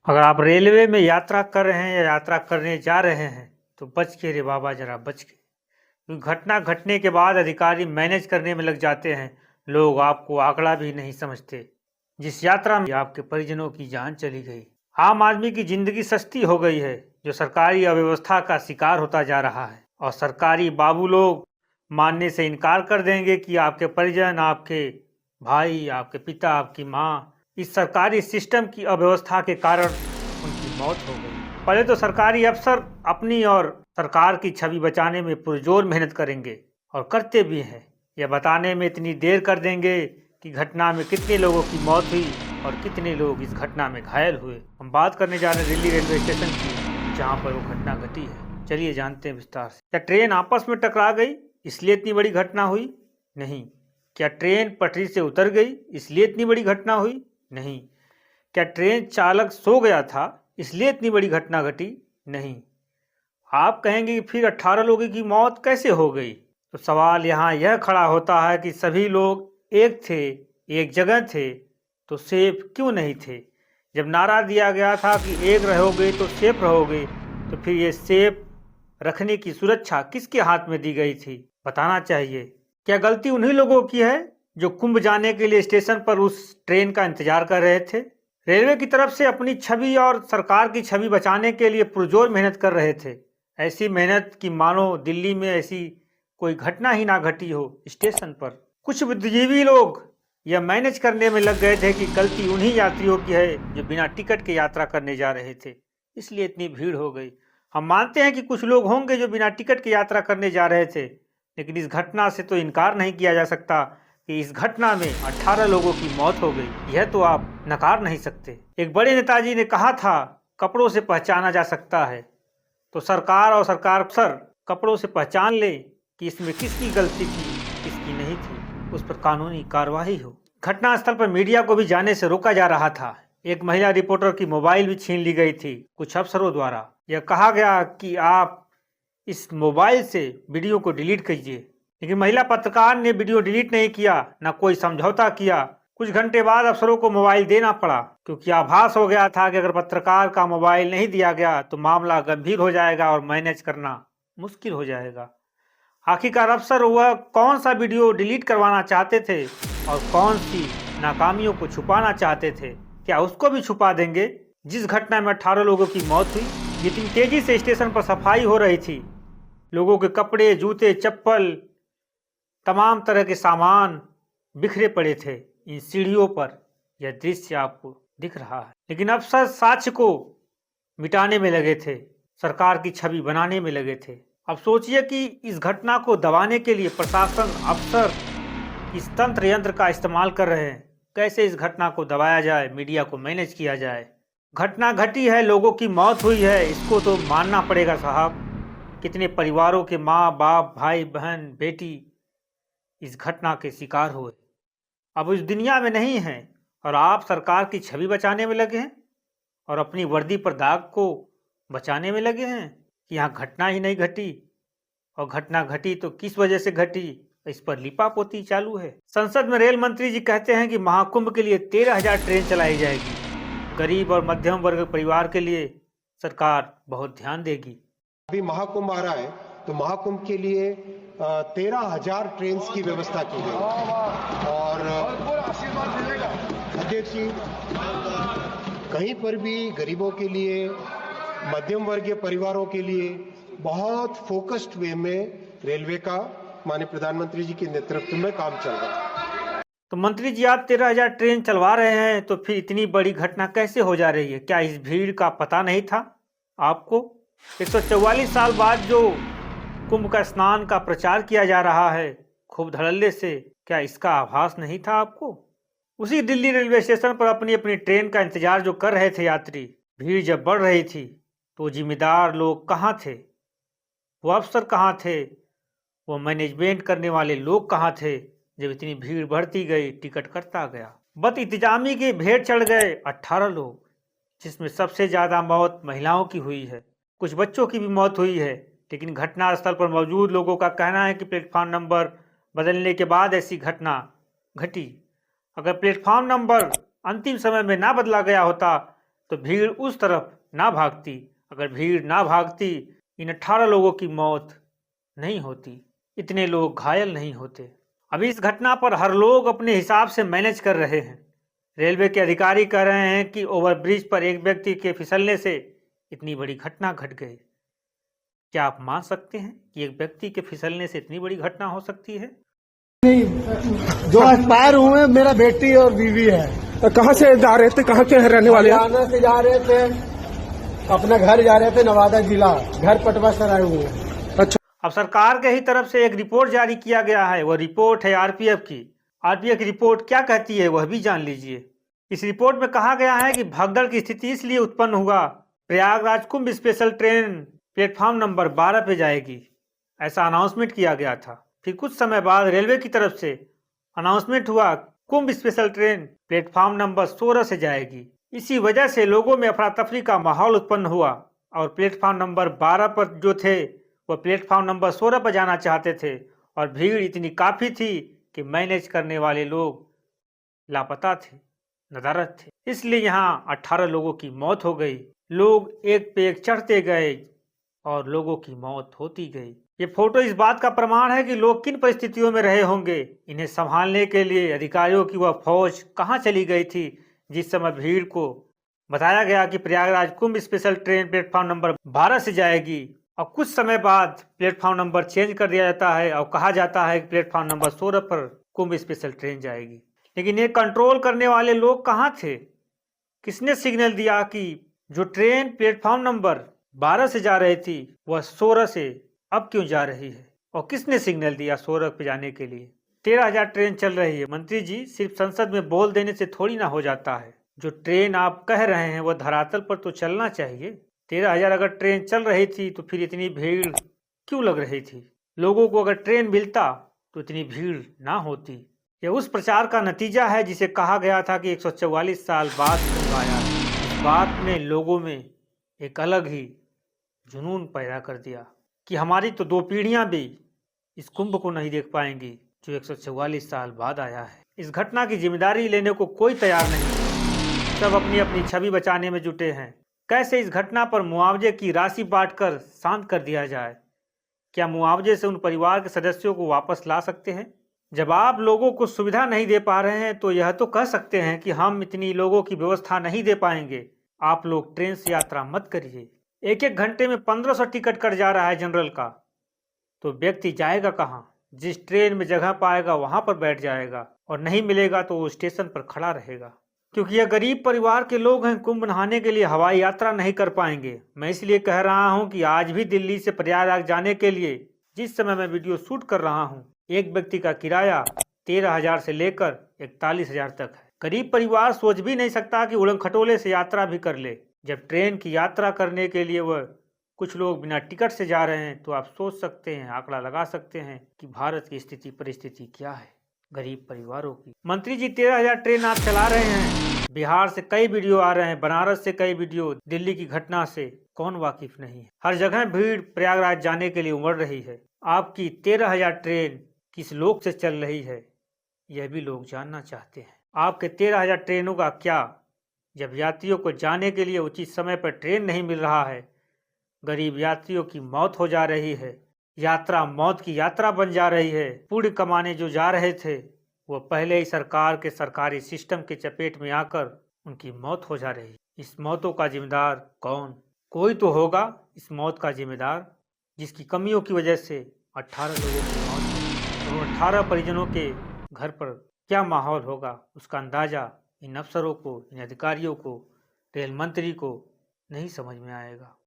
अगर आप रेलवे में यात्रा कर रहे हैं या यात्रा करने जा रहे हैं तो बच के रे बाबा, जरा बच के। क्योंकि घटना घटने के बाद अधिकारी मैनेज करने में लग जाते हैं। लोग आपको आंकड़ा भी नहीं समझते। जिस यात्रा में आपके परिजनों की जान चली गई, आम आदमी की जिंदगी सस्ती हो गई है, जो सरकारी अव्यवस्था का शिकार होता जा रहा है। और सरकारी बाबू लोग मानने से इनकार कर देंगे कि आपके परिजन, आपके भाई, आपके पिता, आपकी माँ इस सरकारी सिस्टम की अव्यवस्था के कारण उनकी मौत हो गई। पहले तो सरकारी अफसर अपनी और सरकार की छवि बचाने में पुरजोर मेहनत करेंगे और करते भी हैं। यह बताने में इतनी देर कर देंगे कि घटना में कितने लोगों की मौत हुई और कितने लोग इस घटना में घायल हुए। हम बात करने जा रहे हैं दिल्ली रेलवे स्टेशन की, जहाँ पर वो घटना घटी है। चलिए जानते हैं विस्तार से। क्या ट्रेन आपस में टकरा गई इसलिए इतनी बड़ी घटना हुई? नहीं। क्या ट्रेन पटरी से उतर गई इसलिए इतनी बड़ी घटना हुई? नहीं। क्या ट्रेन चालक सो गया था इसलिए इतनी बड़ी घटना घटी? नहीं। आप कहेंगे कि फिर 18 लोगों की मौत कैसे हो गई? तो सवाल यहाँ यह खड़ा होता है कि सभी लोग एक थे, एक जगह थे, तो सेफ क्यों नहीं थे? जब नारा दिया गया था कि एक रहोगे तो सेफ रहोगे, तो फिर ये सेफ रखने की सुरक्षा किसके हाथ में दी गई थी? बताना चाहिए। क्या गलती उन्हीं लोगों की है जो कुंभ जाने के लिए स्टेशन पर उस ट्रेन का इंतजार कर रहे थे? रेलवे की तरफ से अपनी छवि और सरकार की छवि बचाने के लिए पुरजोर मेहनत कर रहे थे। ऐसी मेहनत कि मानो दिल्ली में ऐसी कोई घटना ही ना घटी हो। स्टेशन पर कुछ बुद्धिजीवी लोग यह मैनेज करने में लग गए थे कि गलती उन्हीं यात्रियों की है जो बिना टिकट के यात्रा करने जा रहे थे, इसलिए इतनी भीड़ हो गई। हम मानते हैं कि कुछ लोग होंगे जो बिना टिकट के यात्रा करने जा रहे थे, लेकिन इस घटना से तो इनकार नहीं किया जा सकता कि इस घटना में 18 लोगों की मौत हो गई। यह तो आप नकार नहीं सकते। एक बड़े नेताजी ने कहा था, कपड़ों से पहचाना जा सकता है। तो सरकार और सरकार अफसर कपड़ों से पहचान ले कि इसमें किसकी गलती थी, किसकी नहीं थी, उस पर कानूनी कार्रवाई हो। घटनास्थल पर मीडिया को भी जाने से रोका जा रहा था। एक महिला रिपोर्टर की मोबाइल भी छीन ली गई थी कुछ अफसरों द्वारा। यह कहा गया कि आप इस मोबाइल से वीडियो को डिलीट कीजिए, लेकिन महिला पत्रकार ने वीडियो डिलीट नहीं किया, न कोई समझौता किया। कुछ घंटे बाद अफसरों को मोबाइल देना पड़ा, क्योंकि आभास हो गया था कि अगर पत्रकार का मोबाइल नहीं दिया गया तो मामला गंभीर हो जाएगा और मैनेज करना मुश्किल हो जाएगा। आखिरकार अफसर वह कौन सा वीडियो डिलीट करवाना चाहते थे और कौन सी नाकामियों को छुपाना चाहते थे, क्या उसको भी छुपा देंगे? जिस घटना में 18 लोगों की मौत हुई, जितनी तेजी से स्टेशन पर सफाई हो रही थी, लोगों के कपड़े, जूते, चप्पल, तमाम तरह के सामान बिखरे पड़े थे इन सीढ़ियों पर। यह दृश्य आपको दिख रहा है, लेकिन अफसर साक्ष्य को मिटाने में लगे थे, सरकार की छवि बनाने में लगे थे। अब सोचिए कि इस घटना को दबाने के लिए प्रशासन, अफसर इस तंत्र यंत्र का इस्तेमाल कर रहे हैं। कैसे इस घटना को दबाया जाए, मीडिया को मैनेज किया जाए। घटना घटी है, लोगों की मौत हुई है, इसको तो मानना पड़ेगा साहब। कितने परिवारों के माँ बाप, भाई बहन, बेटी इस घटना के शिकार हुए, अब इस दुनिया में नहीं हैं, और आप सरकार की छवि बचाने में लगे हैं और अपनी वर्दी पर दाग को बचाने में लगे हैं कि यहाँ घटना ही नहीं घटी, और घटना घटी तो किस वजह से घटी, इस पर लिपापोती चालू है। संसद में रेल मंत्री जी कहते हैं कि महाकुंभ के लिए 13,000 ट्रेन चलाई जाएगी। गरीब और मध्यम वर्ग परिवार के लिए सरकार बहुत ध्यान देगी। अभी महाकुंभ आ रहा है, तो महाकुंभ के लिए 13,000 ट्रेन की व्यवस्था की गई। और अध्यक्ष जी, कहीं पर भी गरीबों के लिए, मध्यम वर्गीय परिवारों के लिए बहुत फोकस्ड वे में रेलवे का माननीय प्रधानमंत्री जी के नेतृत्व में काम चल रहा है। तो मंत्री जी, आप 13,000 ट्रेन चलवा रहे हैं, तो फिर इतनी बड़ी घटना कैसे हो जा रही है? क्या इस भीड़ का पता नहीं था आपको? 144 साल बाद जो कुंभ का स्नान का प्रचार किया जा रहा है खूब धड़ल्ले से, क्या इसका आभास नहीं था आपको? उसी दिल्ली रेलवे स्टेशन पर अपनी अपनी ट्रेन का इंतजार जो कर रहे थे यात्री, भीड़ जब बढ़ रही थी तो जिम्मेदार लोग कहाँ थे? वो अफसर कहाँ थे? वो मैनेजमेंट करने वाले लोग कहाँ थे जब इतनी भीड़ बढ़ती गई, टिकट कटता गया? बद इंतजामी के भेड़ चढ़ गए 18 लोग, जिसमें सबसे ज़्यादा मौत महिलाओं की हुई है। कुछ बच्चों की भी मौत हुई है, लेकिन घटनास्थल पर मौजूद लोगों का कहना है कि प्लेटफार्म नंबर बदलने के बाद ऐसी घटना घटी। अगर प्लेटफार्म नंबर अंतिम समय में ना बदला गया होता तो भीड़ उस तरफ ना भागती। अगर भीड़ ना भागती, इन 18 लोगों की मौत नहीं होती, इतने लोग घायल नहीं होते। अभी इस घटना पर हर लोग अपने हिसाब से मैनेज कर रहे हैं। रेलवे के अधिकारी कह रहे हैं कि ओवरब्रिज पर एक व्यक्ति के फिसलने से इतनी बड़ी घटना घट गई। क्या आप मान सकते हैं कि एक व्यक्ति के फिसलने से इतनी बड़ी घटना हो सकती है? नहीं, जो एक्सपायर हुए मेरा बेटी और बीवी है। तो कहाँ से जा रहे थे, कहाँ के रहने वाले हैं? हरियाणा से जा रहे थे, अपना घर जा रहे थे, नवादा जिला, घर पटवा सराय हुए। अच्छा, अब सरकार के ही तरफ से एक रिपोर्ट जारी किया गया है। वह रिपोर्ट है आरपीएफ की। आरपीएफ की रिपोर्ट क्या कहती है वह भी जान लीजिए। इस रिपोर्ट में कहा गया है कि भगदड़ की स्थिति इसलिए उत्पन्न हुआ, Prayagraj Kumbh special train platform number 12 पे जाएगी, ऐसा अनाउंसमेंट किया गया था। फिर कुछ समय बाद रेलवे की तरफ से अनाउंसमेंट हुआ कुंभ स्पेशल ट्रेन प्लेटफॉर्म नंबर 16 से जाएगी। इसी वजह से लोगों में अफरा तफरी का माहौल उत्पन्न हुआ और प्लेटफॉर्म नंबर 12 पर जो थे वह प्लेटफॉर्म नंबर 16 पर जाना चाहते थे और भीड़ इतनी काफ़ी थी कि मैनेज करने वाले लोग लापता थे, नदारद थे। इसलिए यहाँ 18 लोगों की मौत हो गई। लोग एक पे एक चढ़ते गए और लोगों की मौत होती गई। ये फोटो इस बात का प्रमाण है कि लोग किन परिस्थितियों में रहे होंगे। इन्हें संभालने के लिए अधिकारियों की वह फौज कहाँ चली गई थी जिस समय भीड़ को बताया गया कि Prayagraj Kumbh special train platform number 12 से जाएगी और कुछ समय बाद प्लेटफॉर्म नंबर चेंज कर दिया जाता है और कहा जाता है कि प्लेटफॉर्म नंबर 16 पर कुंभ स्पेशल ट्रेन जाएगी। लेकिन ये कंट्रोल करने वाले लोग कहाँ थे? किसने सिग्नल दिया कि जो ट्रेन प्लेटफॉर्म नंबर 12 से जा रही थी वह 16 से अब क्यों जा रही है? और किसने सिग्नल दिया 16 पे जाने के लिए? 13,000 ट्रेन चल रही है। मंत्री जी, सिर्फ संसद में बोल देने से थोड़ी ना हो जाता है। जो ट्रेन आप कह रहे हैं वह धरातल पर तो चलना चाहिए। 13,000 अगर ट्रेन चल रही थी तो फिर इतनी भीड़ क्यों लग रही थी? लोगों को अगर ट्रेन मिलता तो इतनी भीड़ ना होती। यह उस प्रचार का नतीजा है जिसे कहा गया था कि 144 साल बाद कुंभ आया। इस बात ने लोगों में एक अलग ही जुनून पैदा कर दिया कि हमारी तो 2 पीढ़ियां भी इस कुंभ को नहीं देख पाएंगी जो 144 साल बाद आया है। इस घटना की जिम्मेदारी लेने को कोई तैयार नहीं। सब अपनी अपनी छवि बचाने में जुटे हैं। कैसे इस घटना पर मुआवजे की राशि बांटकर शांत कर दिया जाए? क्या मुआवजे से उन परिवार के सदस्यों को वापस ला सकते हैं? जब आप लोगों को सुविधा नहीं दे पा रहे हैं तो यह तो कह सकते हैं कि हम इतनी लोगों की व्यवस्था नहीं दे पाएंगे, आप लोग ट्रेन से यात्रा मत करिए। एक एक घंटे में 1500 टिकट कट जा रहा है जनरल का, तो व्यक्ति जाएगा कहाँ? जिस ट्रेन में जगह पाएगा वहां पर बैठ जाएगा और नहीं मिलेगा तो वो स्टेशन पर खड़ा रहेगा। क्योंकि यह गरीब परिवार के लोग हैं, कुंभ नहाने के लिए हवाई यात्रा नहीं कर पाएंगे। मैं इसलिए कह रहा हूं कि आज भी दिल्ली से प्रयागराज जाने के लिए जिस समय मैं वीडियो शूट कर रहा हूं, एक व्यक्ति का किराया 13,000 से लेकर 41,000 तक है। गरीब परिवार सोच भी नहीं सकता कि उड़न खटोले से यात्रा भी कर ले। जब ट्रेन की यात्रा करने के लिए वह कुछ लोग बिना टिकट से जा रहे हैं तो आप सोच सकते हैं, आंकड़ा लगा सकते हैं कि भारत की स्थिति परिस्थिति क्या है गरीब परिवारों की। मंत्री जी, 13,000 ट्रेन आप चला रहे हैं, बिहार से कई वीडियो आ रहे हैं, बनारस से कई वीडियो, दिल्ली की घटना से कौन वाकिफ नहीं है? हर जगह भीड़ प्रयागराज जाने के लिए उमड़ रही है। आपकी 13,000 ट्रेन किस लोक से चल रही है यह भी लोग जानना चाहते हैं। आपके 13,000 ट्रेनों का क्या, जब यात्रियों को जाने के लिए उचित समय पर ट्रेन नहीं मिल रहा है, गरीब यात्रियों की मौत हो जा रही है, यात्रा मौत की यात्रा बन जा रही है। पुण्य कमाने जो जा रहे थे वो पहले ही सरकार के सरकारी सिस्टम के चपेट में आकर उनकी मौत हो जा रही है। इस मौतों का जिम्मेदार कौन? कोई तो होगा इस मौत का जिम्मेदार जिसकी कमियों की वजह से 18 लोगों की मौत हुई। और 18 परिजनों के घर पर क्या माहौल होगा उसका अंदाजा इन अफसरों को, इन अधिकारियों को, रेल मंत्री को नहीं समझ में आएगा।